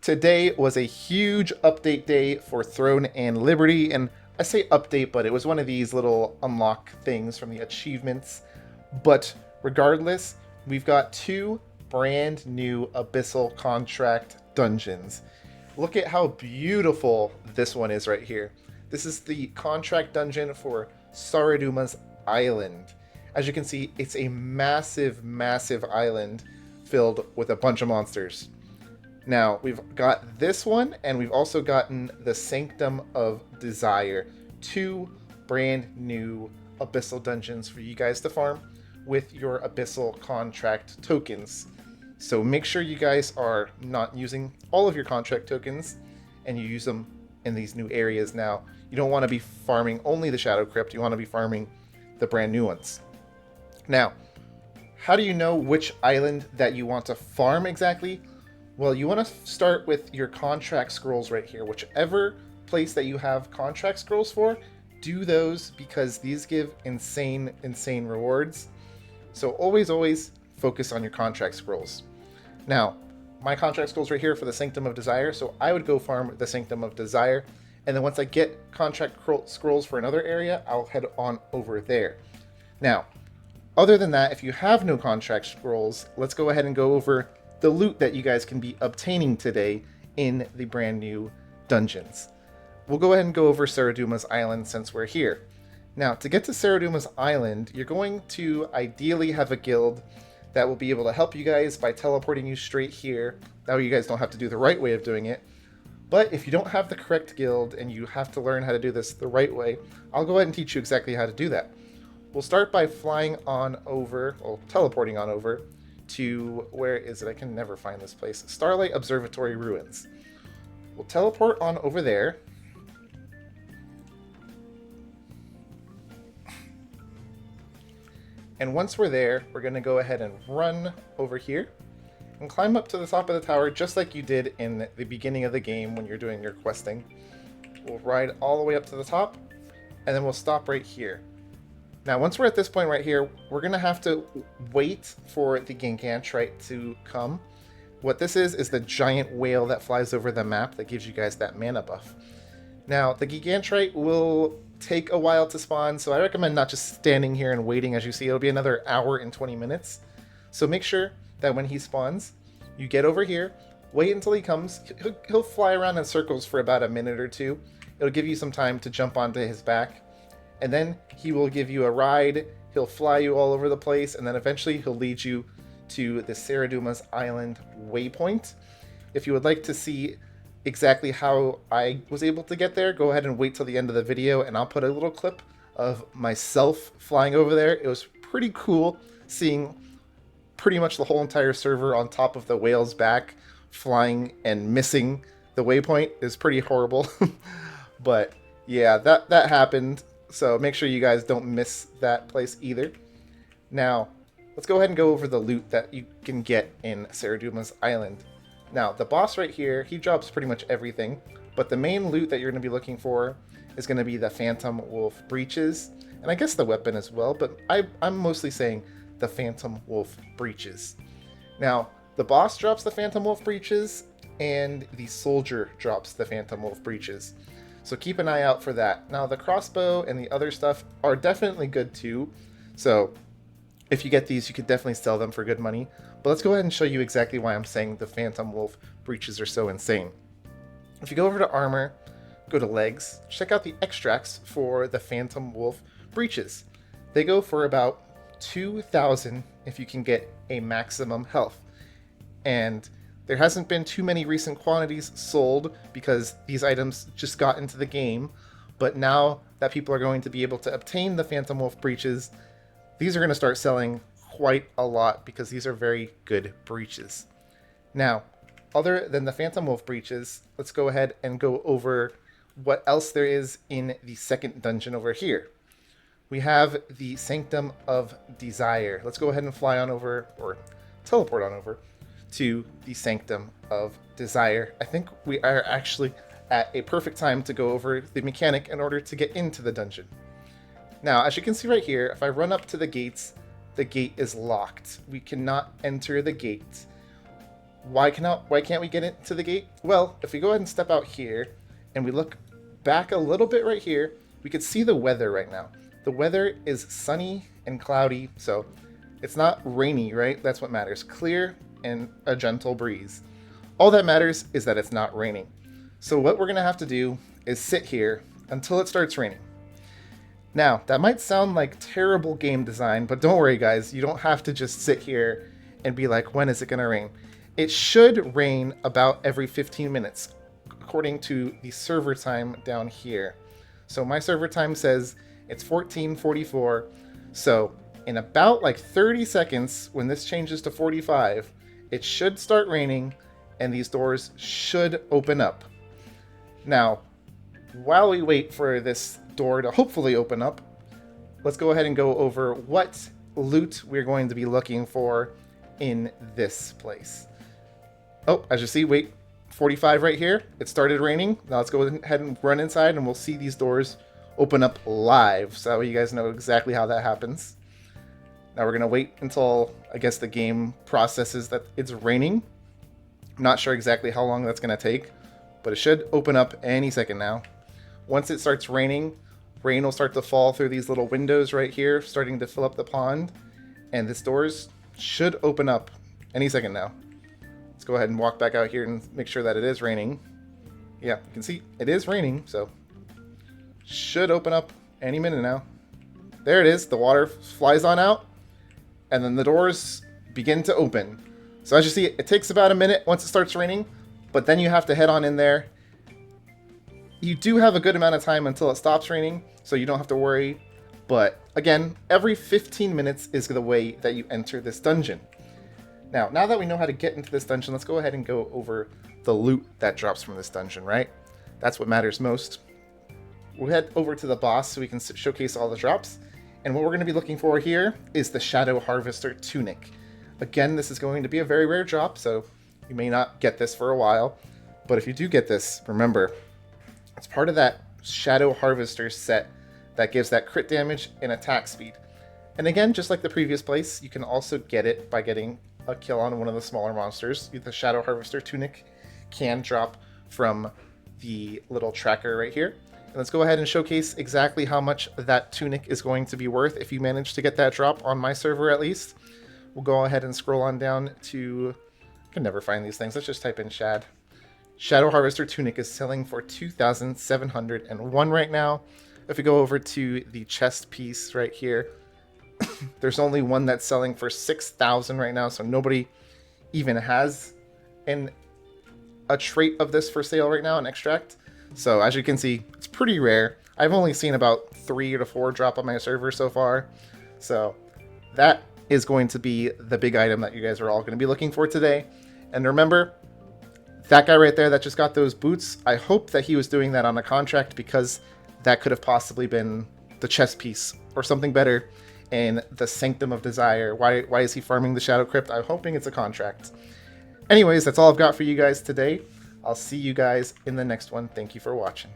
Today was a huge update day for Throne and Liberty, and I say update, but it was one of these little unlock things from the achievements. But regardless, we've got two brand new Abyssal Contract dungeons. Look at how beautiful this one is right here. This is the contract dungeon for Saurodoma's Island. As you can see, it's a massive, massive island filled with a bunch of monsters. Now, we've got this one, and we've also gotten the Sanctum of Desire. Two brand new Abyssal dungeons for you guys to farm with your Abyssal Contract tokens. So make sure you guys are not using all of your contract tokens, and you use them in these new areas now. You don't want to be farming only the Shadow Crypt, you want to be farming the brand new ones. Now, how do you know which island that you want to farm exactly? Well, you want to start with your contract scrolls right here. Whichever place that you have contract scrolls for, do those because these give insane rewards. So always focus on your contract scrolls. Now, my contract scrolls right here for the Sanctum of Desire, so I would go farm the Sanctum of Desire, and then once I get contract scrolls for another area, I'll head on over there. Now, other than that, if you have no contract scrolls, let's go ahead and go over the loot that you guys can be obtaining today in the brand new dungeons. We'll go ahead and go over Saurodoma's Island since we're here. Now, to get to Saurodoma's Island, you're going to ideally have a guild that will be able to help you guys by teleporting you straight here. That way you guys don't have to do the right way of doing it. But if you don't have the correct guild and you have to learn how to do this the right way, I'll go ahead and teach you exactly how to do that. We'll start by flying on over, or teleporting on over, to, where is it? I can never find this place. Starlight Observatory Ruins. We'll teleport on over there. And once we're there, we're going to go ahead and run over here and climb up to the top of the tower just like you did in the beginning of the game when you're doing your questing. We'll ride all the way up to the top, and then we'll stop right here. Now, once we're at this point right here, we're going to have to wait for the Gargantrite to come. What this is the giant whale that flies over the map that gives you guys that mana buff. Now, the Gargantrite will take a while to spawn, so I recommend not just standing here and waiting. As you see, it'll be another hour and 20 minutes. So make sure that when he spawns, you get over here, wait until he comes. He'll fly around in circles for about a minute or two. It'll give you some time to jump onto his back. And then he will give you a ride, he'll fly you all over the place, and then eventually he'll lead you to the Saurodoma's Island waypoint. If you would like to see exactly how I was able to get there, go ahead and wait till the end of the video, and I'll put a little clip of myself flying over there. It was pretty cool seeing pretty much the whole entire server on top of the whale's back, flying and missing the waypoint. It was pretty horrible. But yeah, that happened. So make sure you guys don't miss that place either. Now, let's go ahead and go over the loot that you can get in Saurodoma's Island. Now, the boss right here, he drops pretty much everything, but the main loot that you're going to be looking for is going to be the Phantom Wolf breeches, and I guess the weapon as well, but I'm mostly saying the Phantom Wolf breeches. Now, the boss drops the Phantom Wolf breeches, and the soldier drops the Phantom Wolf breeches. So keep an eye out for that. Now, the crossbow and the other stuff are definitely good too. So if you get these, you could definitely sell them for good money. But let's go ahead and show you exactly why I'm saying the Phantom Wolf breeches are so insane. If you go over to armor, go to legs, check out the extracts for the Phantom Wolf breeches. They go for about 2,000 if you can get a maximum health. And there hasn't been too many recent quantities sold because these items just got into the game, but now that people are going to be able to obtain the Phantom Wolf breeches, these are going to start selling quite a lot because these are very good breeches. Now, other than the Phantom Wolf breeches, let's go ahead and go over what else there is in the second dungeon over here. We have the Sanctum of Desire. Let's go ahead and fly on over, or teleport on over, to the Sanctum of Desire. I think we are actually at a perfect time to go over the mechanic in order to get into the dungeon. Now, as you can see right here, if I run up to the gates, the gate is locked. We cannot enter the gate. Why can't we get into the gate? Well, if we go ahead and step out here and we look back a little bit right here, we could see the weather right now. The weather is sunny and cloudy, so it's not rainy, right? That's what matters. Clear and a gentle breeze. All that matters is that it's not raining. So what we're gonna have to do is sit here until it starts raining. Now, that might sound like terrible game design, but don't worry guys, you don't have to just sit here and be like, when is it gonna rain? It should rain about every 15 minutes, according to the server time down here. So my server time says it's 14:44, so in about like 30 seconds, when this changes to 45, it should start raining and these doors should open up. Now, while we wait for this door to hopefully open up, let's go ahead and go over what loot we're going to be looking for in this place. Oh, as you see, wait, 45 right here. It started raining. Now let's go ahead and run inside and we'll see these doors open up live, so you guys know exactly how that happens. Now we're gonna wait until, I guess, the game processes that it's raining. I'm not sure exactly how long that's gonna take, but it should open up any second now. Once it starts raining, rain will start to fall through these little windows right here, starting to fill up the pond, and this doors should open up any second now. Let's go ahead and walk back out here and make sure that it is raining. Yeah, you can see it is raining, so should open up any minute now. There it is. The water flies on out, and then the doors begin to open. So as you see, it takes about a minute once it starts raining, but then you have to head on in there. You do have a good amount of time until it stops raining, so you don't have to worry. But again, every 15 minutes is the way that you enter this dungeon. Now that we know how to get into this dungeon, let's go ahead and go over the loot that drops from this dungeon, right? That's what matters most. We'll head over to the boss so we can showcase all the drops. And what we're going to be looking for here is the Shadow Harvester Tunic. Again, this is going to be a very rare drop, so you may not get this for a while. But if you do get this, remember, it's part of that Shadow Harvester set that gives that crit damage and attack speed. And again, just like the previous place, you can also get it by getting a kill on one of the smaller monsters. The Shadow Harvester Tunic can drop from the little tracker right here. And let's go ahead and showcase exactly how much that tunic is going to be worth if you manage to get that drop on my server at least. We'll go ahead and scroll on down to... I can never find these things. Let's just type in Shad. Shadow Harvester Tunic is selling for 2,701 right now. If we go over to the chest piece right here, there's only one that's selling for 6,000 right now, so nobody even has a trait of this for sale right now, an extract. So as you can see, it's pretty rare. I've only seen about 3 to 4 drop on my server so far. So that is going to be the big item that you guys are all going to be looking for today. And remember, that guy right there that just got those boots, I hope that he was doing that on a contract, because that could have possibly been the chest piece or something better in the Sanctum of Desire. Why is he farming the Shadow Crypt? I'm hoping it's a contract. Anyways, that's all I've got for you guys today. I'll see you guys in the next one. Thank you for watching.